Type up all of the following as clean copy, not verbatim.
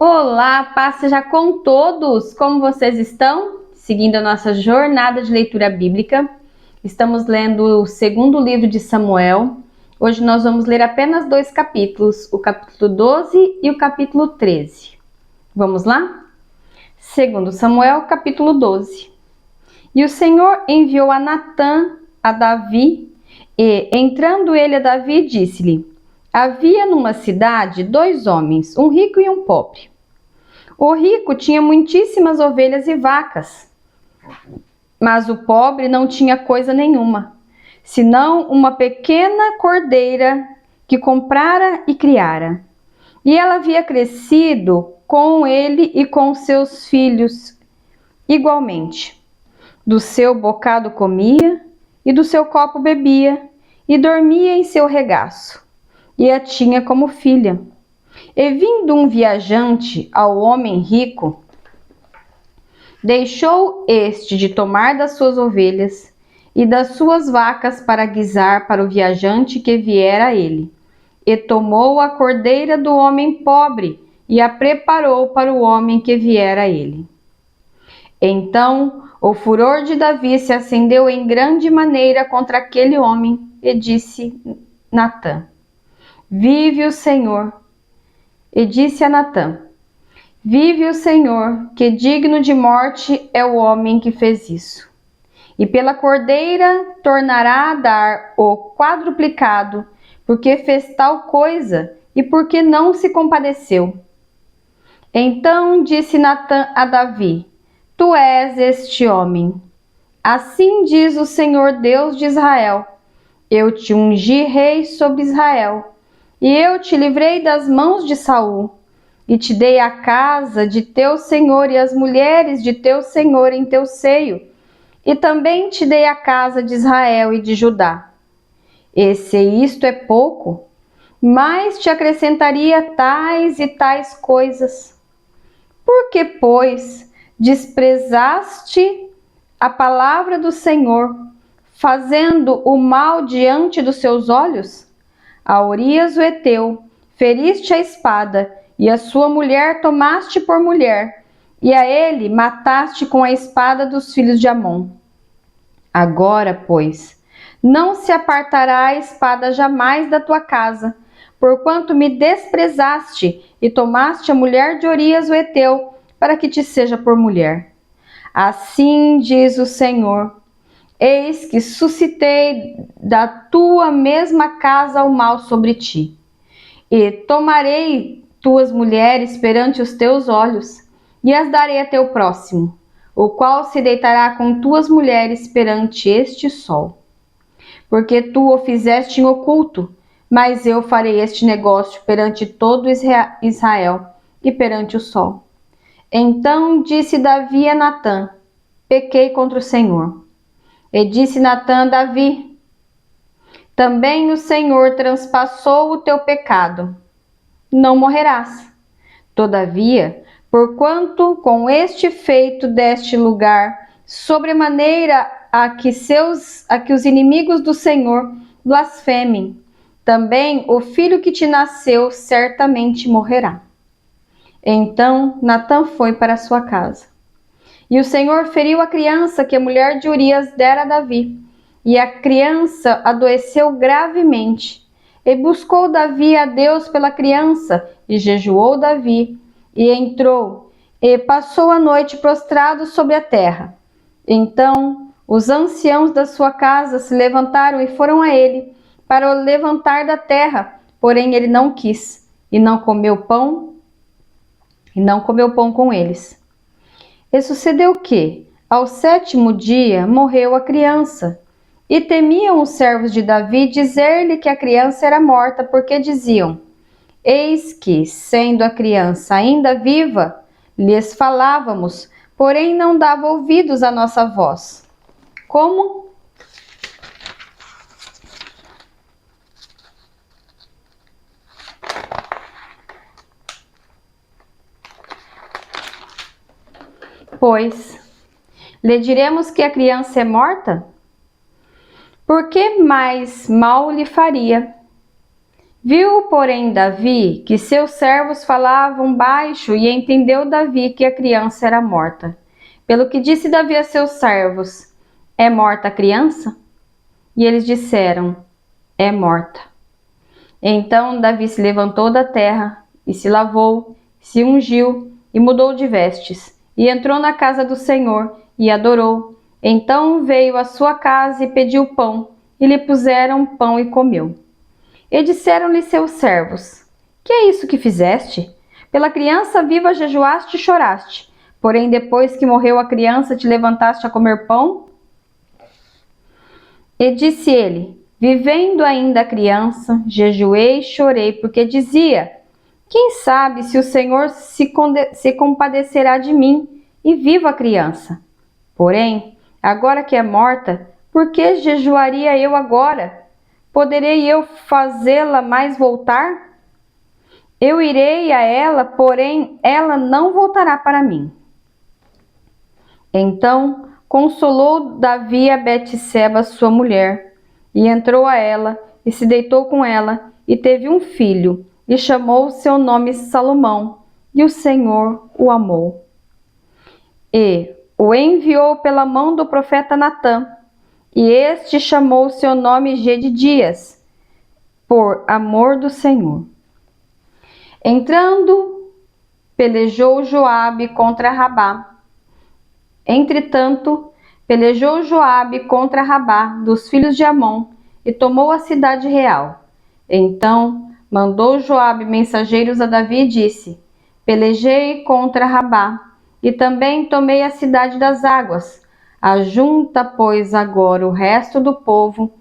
Olá, paz seja com todos! Como vocês estão? Seguindo a nossa jornada de leitura bíblica, estamos lendo o segundo livro de Samuel. Hoje nós vamos ler apenas 2 capítulos, o capítulo 12 e o capítulo 13. Vamos lá? Segundo Samuel, capítulo 12. E o Senhor enviou a Natã a Davi, e, entrando ele a Davi, disse-lhe: Havia numa cidade 2 homens, um rico e um pobre. O rico tinha muitíssimas ovelhas e vacas, mas o pobre não tinha coisa nenhuma, senão uma pequena cordeira que comprara e criara. E ela havia crescido com ele e com seus filhos igualmente. Do seu bocado comia, e do seu copo bebia, e dormia em seu regaço, e a tinha como filha. E vindo um viajante ao homem rico, deixou este de tomar das suas ovelhas e das suas vacas para guisar para o viajante que viera a ele, e tomou a cordeira do homem pobre e a preparou para o homem que viera a ele. Então o furor de Davi se acendeu em grande maneira contra aquele homem, e disse Natã: Vive o Senhor. E disse a Natã: Vive o Senhor, que digno de morte é o homem que fez isso. E pela cordeira tornará a dar o quadruplicado, porque fez tal coisa e porque não se compadeceu. Então disse Natã a Davi: Tu és este homem. Assim diz o Senhor Deus de Israel: Eu te ungi rei sobre Israel, e eu te livrei das mãos de Saul, e te dei a casa de teu senhor e as mulheres de teu senhor em teu seio, e também te dei a casa de Israel e de Judá. E se isto é pouco, mais te acrescentaria tais e tais coisas. Por que, pois, desprezaste a palavra do Senhor, fazendo o mal diante dos seus olhos? A Urias o Heteu feriste a espada, e a sua mulher tomaste por mulher, e a ele mataste com a espada dos filhos de Amon. Agora, pois, não se apartará a espada jamais da tua casa, porquanto me desprezaste e tomaste a mulher de Urias o Heteu, para que te seja por mulher. Assim diz o Senhor: Eis que suscitei da tua mesma casa o mal sobre ti, e tomarei tuas mulheres perante os teus olhos, e as darei a teu próximo, o qual se deitará com tuas mulheres perante este sol. Porque tu o fizeste em oculto, mas eu farei este negócio perante todo Israel e perante o sol. Então disse Davi a Natã: Pequei contra o Senhor. E disse Natã a Davi: Também o Senhor transpassou o teu pecado. Não morrerás. Todavia, porquanto com este feito deste lugar, sobremaneira a que os inimigos do Senhor blasfemem, também o filho que te nasceu certamente morrerá. Então Natã foi para sua casa. E o Senhor feriu a criança que a mulher de Urias dera a Davi, e a criança adoeceu gravemente. E buscou Davi a Deus pela criança, e jejuou Davi, e entrou, e passou a noite prostrado sobre a terra. Então os anciãos da sua casa se levantaram e foram a ele, para o levantar da terra, porém ele não quis, e não comeu pão com eles. E sucedeu que, ao 7º dia, morreu a criança. E temiam os servos de Davi dizer-lhe que a criança era morta, porque diziam: Eis que, sendo a criança ainda viva, lhes falávamos, porém não dava ouvidos à nossa voz. Como? Pois, lhe diremos que a criança é morta? Por que mais mal lhe faria? Viu, porém, Davi que seus servos falavam baixo e entendeu Davi que a criança era morta. Pelo que disse Davi a seus servos: É morta a criança? E eles disseram: É morta. Então Davi se levantou da terra e se lavou, se ungiu e mudou de vestes, e entrou na casa do Senhor e adorou. Então veio à sua casa e pediu pão, e lhe puseram pão e comeu. E disseram-lhe seus servos: Que é isso que fizeste? Pela criança viva jejuaste e choraste, porém depois que morreu a criança te levantaste a comer pão? E disse ele: Vivendo ainda a criança, jejuei e chorei, porque dizia: Quem sabe se o Senhor se compadecerá de mim e viva a criança? Porém, agora que é morta, por que jejuaria eu agora? Poderei eu fazê-la mais voltar? Eu irei a ela, porém ela não voltará para mim. Então consolou Davi a Betseba, sua mulher, e entrou a ela, e se deitou com ela, e teve um filho, e chamou seu nome Salomão, e o Senhor o amou. E o enviou pela mão do profeta Natã, e este chamou seu nome Gedidias, por amor do Senhor. Entrando, pelejou Joabe contra Rabá. Entretanto, pelejou Joabe contra Rabá, dos filhos de Amon, e tomou a cidade real. Então mandou Joabe mensageiros a Davi e disse: Pelejei contra Rabá, e também tomei a cidade das águas. Ajunta, pois, agora o resto do povo,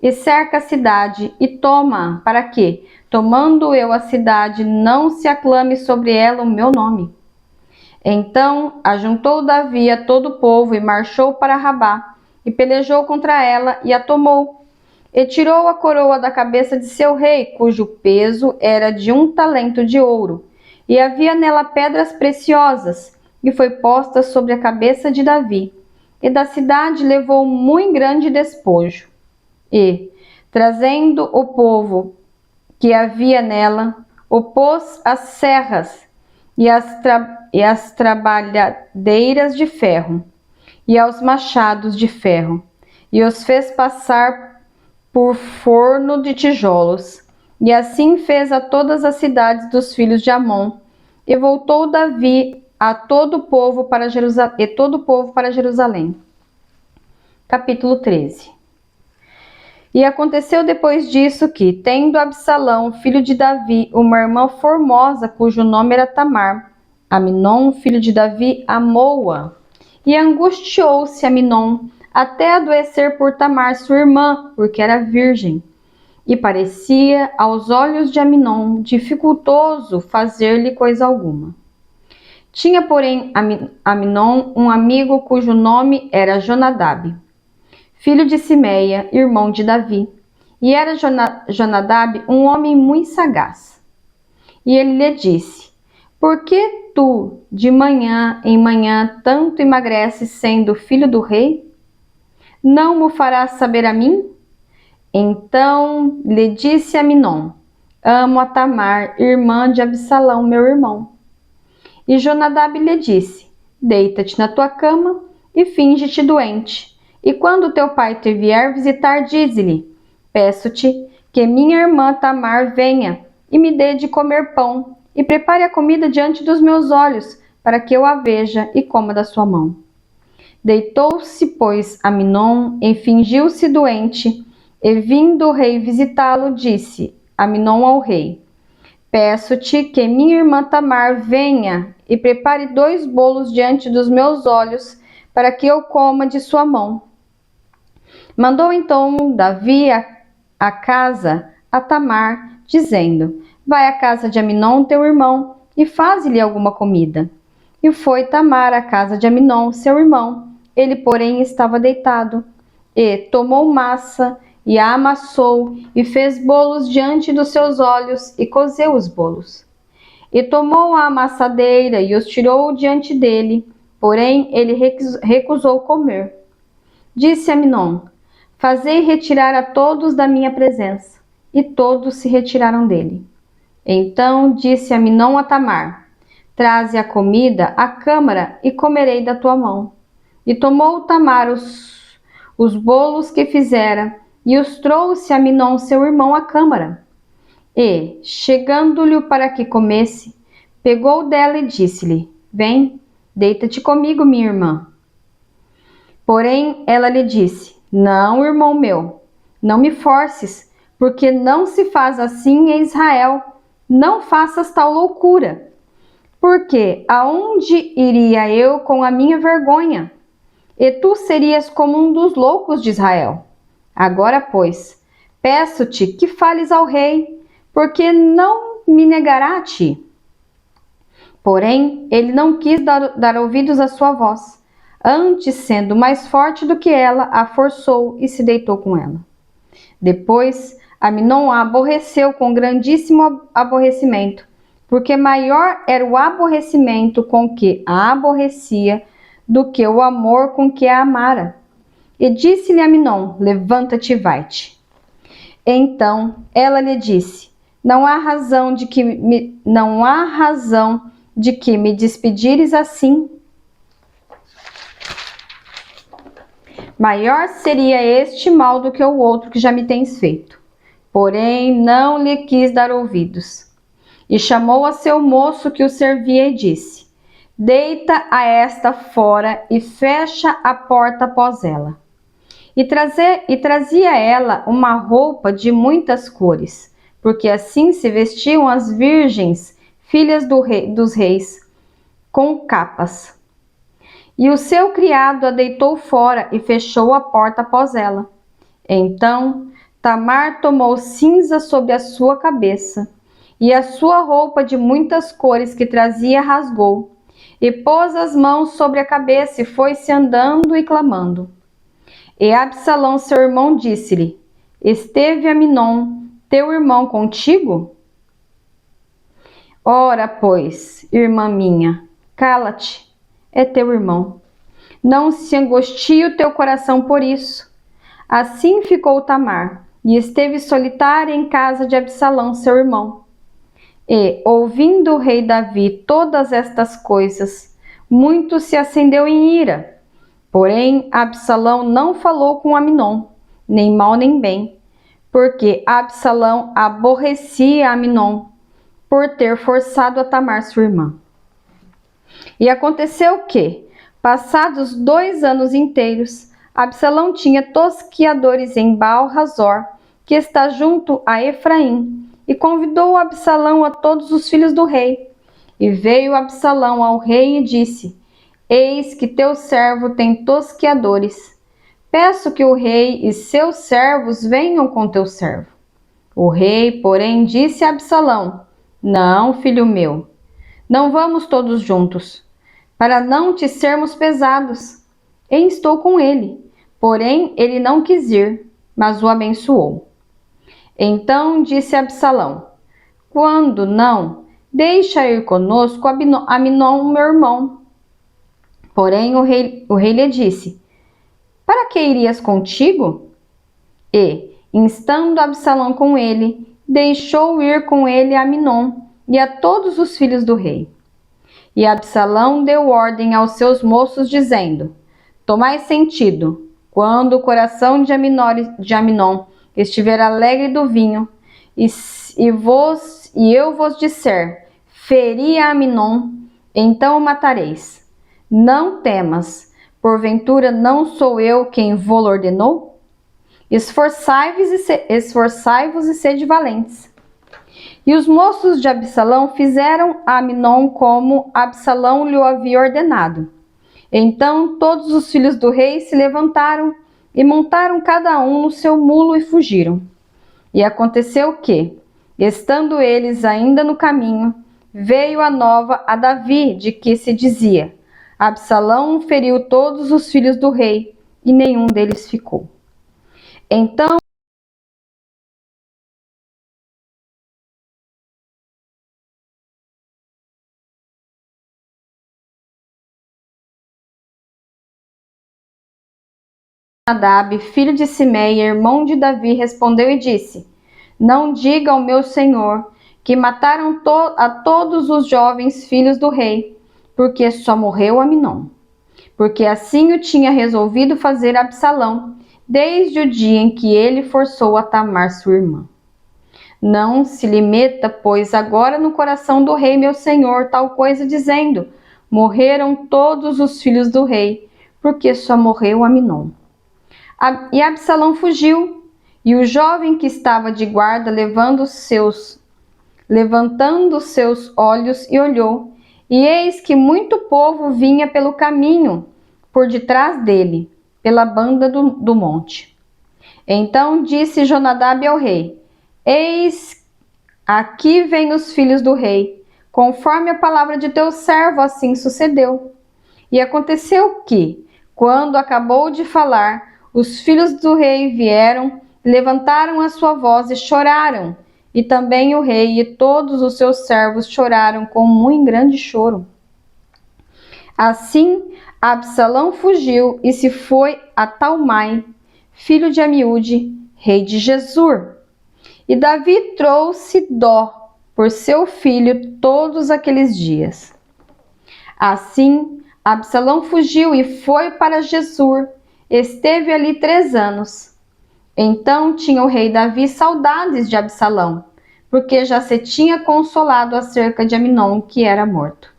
e cerca a cidade, e toma, para que, tomando eu a cidade, não se aclame sobre ela o meu nome. Então ajuntou Davi a todo o povo e marchou para Rabá, e pelejou contra ela e a tomou. E tirou a coroa da cabeça de seu rei, cujo peso era de 1 talento de ouro, e havia nela pedras preciosas, e foi posta sobre a cabeça de Davi. E da cidade levou muito grande despojo. E, trazendo o povo que havia nela, opôs às serras e às trabalhadeiras de ferro, e aos machados de ferro, e os fez passar por forno de tijolos. E assim fez a todas as cidades dos filhos de Amon. E voltou Davi a todo o povo para Jerusalém. Capítulo 13. E aconteceu depois disso que, tendo Absalão, filho de Davi, uma irmã formosa, cujo nome era Tamar, Aminon, filho de Davi, amou-a. E angustiou-se Aminon, até adoecer por Tamar, sua irmã, porque era virgem. E parecia aos olhos de Aminon dificultoso fazer-lhe coisa alguma. Tinha, porém, Aminon um amigo cujo nome era Jonadab, filho de Simeia, irmão de Davi. E era Jonadab um homem muito sagaz. E ele lhe disse: Por que tu, de manhã em manhã, tanto emagreces, sendo filho do rei? Não mo farás saber a mim? Então lhe disse Aminon: Amo a Tamar, irmã de Absalão, meu irmão. E Jonadab lhe disse: Deita-te na tua cama e finge-te doente. E quando teu pai te vier visitar, dize-lhe: Peço-te que minha irmã Tamar venha e me dê de comer pão, e prepare a comida diante dos meus olhos, para que eu a veja e coma da sua mão. Deitou-se, pois, Aminon e fingiu-se doente, e vindo o rei visitá-lo, disse Aminon ao rei: Peço-te que minha irmã Tamar venha e prepare 2 bolos diante dos meus olhos, para que eu coma de sua mão. Mandou então Davi a casa a Tamar, dizendo: Vai à casa de Aminon, teu irmão, e faze-lhe alguma comida. E foi Tamar à casa de Aminon, seu irmão. Ele, porém, estava deitado. E tomou massa, e a amassou, e fez bolos diante dos seus olhos, e cozeu os bolos. E tomou a amassadeira, e os tirou diante dele, porém ele recusou comer. Disse Aminon: Fazei retirar a todos da minha presença. e todos se retiraram dele. Então disse Amnon a Tamar: Traze a comida à câmara e comerei da tua mão. E tomou Tamar os bolos que fizera e os trouxe a Amnon seu irmão à câmara. E, chegando-lhe para que comesse, pegou dela e disse-lhe: Vem, deita-te comigo, minha irmã. Porém, ela lhe disse: Não, irmão meu, não me forces, porque não se faz assim em Israel. Não faças tal loucura. Porque aonde iria eu com a minha vergonha? E tu serias como um dos loucos de Israel. Agora, pois, peço-te que fales ao rei, porque não me negará a ti. Porém, ele não quis dar ouvidos à sua voz. Antes, sendo mais forte do que ela, a forçou e se deitou com ela. Depois, Amnon a aborreceu com grandíssimo aborrecimento, porque maior era o aborrecimento com que a aborrecia do que o amor com que a amara. E disse-lhe Amnon: Levanta-te e vai-te. Então ela lhe disse: Não há razão de que me despedires assim. Maior seria este mal do que o outro que já me tens feito. Porém, não lhe quis dar ouvidos. E chamou a seu moço que o servia e disse: Deita a esta fora e fecha a porta após ela. E trazia ela uma roupa de muitas cores, porque assim se vestiam as virgens, filhas dos reis, com capas. E o seu criado a deitou fora e fechou a porta após ela. Então Tamar tomou cinza sobre a sua cabeça, e a sua roupa de muitas cores que trazia rasgou, e pôs as mãos sobre a cabeça e foi-se andando e clamando. E Absalão, seu irmão, disse-lhe: Esteve Amnon, teu irmão, contigo? Ora, pois, irmã minha, cala-te, é teu irmão. Não se angustie o teu coração por isso. Assim ficou Tamar, e esteve solitária em casa de Absalão, seu irmão. E, ouvindo o rei Davi todas estas coisas, muito se acendeu em ira. Porém, Absalão não falou com Amnon, nem mal nem bem, porque Absalão aborrecia Amnon por ter forçado a Tamar sua irmã. E aconteceu que, passados 2 anos inteiros, Absalão tinha tosquiadores em Baal-Razor, que está junto a Efraim, e convidou Absalão a todos os filhos do rei. E veio Absalão ao rei e disse: Eis que teu servo tem tosquiadores. Peço que o rei e seus servos venham com teu servo. O rei, porém, disse a Absalão: Não, filho meu, não vamos todos juntos, para não te sermos pesados. E estou com ele. Porém, ele não quis ir, mas o abençoou. Então disse Absalão: Quando não, deixa ir conosco Amnon, meu irmão. Porém, o rei lhe disse: Para que irias contigo? E, instando Absalão com ele, deixou ir com ele a Amnon e a todos os filhos do rei. E Absalão deu ordem aos seus moços, dizendo: Tomai sentido, quando o coração de Amnon estiver alegre do vinho, e eu vos disser: Feri a Amnon, então o matareis. Não temas, porventura não sou eu quem vô-lo ordenou? Esforçai-vos e sede valentes. E os moços de Absalão fizeram a Amnon como Absalão lhe havia ordenado. Então todos os filhos do rei se levantaram e montaram cada um no seu mulo e fugiram. E aconteceu que, estando eles ainda no caminho, veio a nova a Davi de que se dizia: Absalão feriu todos os filhos do rei e nenhum deles ficou. Então Nadab, filho de Simei, irmão de Davi, respondeu e disse: Não diga ao meu senhor que mataram a todos os jovens filhos do rei, porque só morreu Aminon. Porque assim o tinha resolvido fazer Absalão, desde o dia em que ele forçou a Tamar sua irmã. Não se lhe meta, pois, agora no coração do rei meu senhor tal coisa, dizendo: morreram todos os filhos do rei, porque só morreu Aminon. E Absalão fugiu, e o jovem que estava de guarda levantando seus olhos e olhou, e eis que muito povo vinha pelo caminho por detrás dele, pela banda do monte. Então disse Jonadab ao rei: eis, aqui vêm os filhos do rei, conforme a palavra de teu servo, assim sucedeu. E aconteceu que, quando acabou de falar, os filhos do rei vieram, levantaram a sua voz e choraram, e também o rei e todos os seus servos choraram com muito grande choro. Assim, Absalão fugiu e se foi a Talmai, filho de Amiúde, rei de Gesur. E Davi trouxe dó por seu filho todos aqueles dias. Assim, Absalão fugiu e foi para Gesur. Esteve ali 3 anos. Então tinha o rei Davi saudades de Absalão, porque já se tinha consolado acerca de Aminon, que era morto.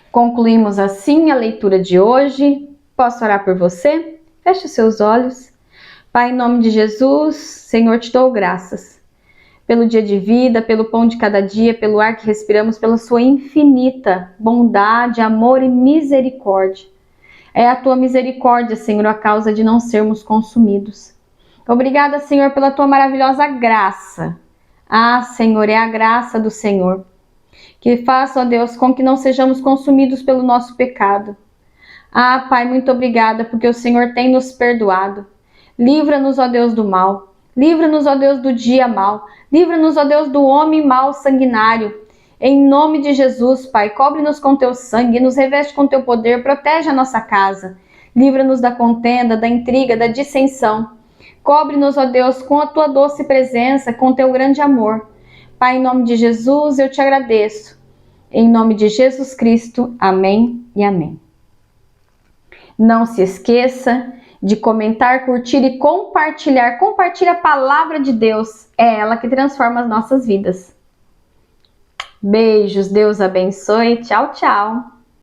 Concluímos assim a leitura de hoje. Posso orar por você? Feche os seus olhos. Pai, em nome de Jesus, Senhor, te dou graças pelo dia de vida, pelo pão de cada dia, pelo ar que respiramos, pela sua infinita bondade, amor e misericórdia. É a tua misericórdia, Senhor, a causa de não sermos consumidos. Obrigada, Senhor, pela tua maravilhosa graça. Ah, Senhor, é a graça do Senhor que faça, ó Deus, com que não sejamos consumidos pelo nosso pecado. Ah, Pai, muito obrigada, porque o Senhor tem nos perdoado. Livra-nos, ó Deus, do mal. Livra-nos, ó Deus, do dia mal. Livra-nos, ó Deus, do homem mau sanguinário. Em nome de Jesus, Pai, cobre-nos com teu sangue, nos reveste com teu poder, protege a nossa casa. Livra-nos da contenda, da intriga, da dissensão. Cobre-nos, ó Deus, com a tua doce presença, com teu grande amor. Pai, em nome de Jesus, eu te agradeço. Em nome de Jesus Cristo, amém e amém. Não se esqueça de comentar, curtir e compartilhar. Compartilhe a palavra de Deus. É ela que transforma as nossas vidas. Beijos, Deus abençoe. Tchau, tchau.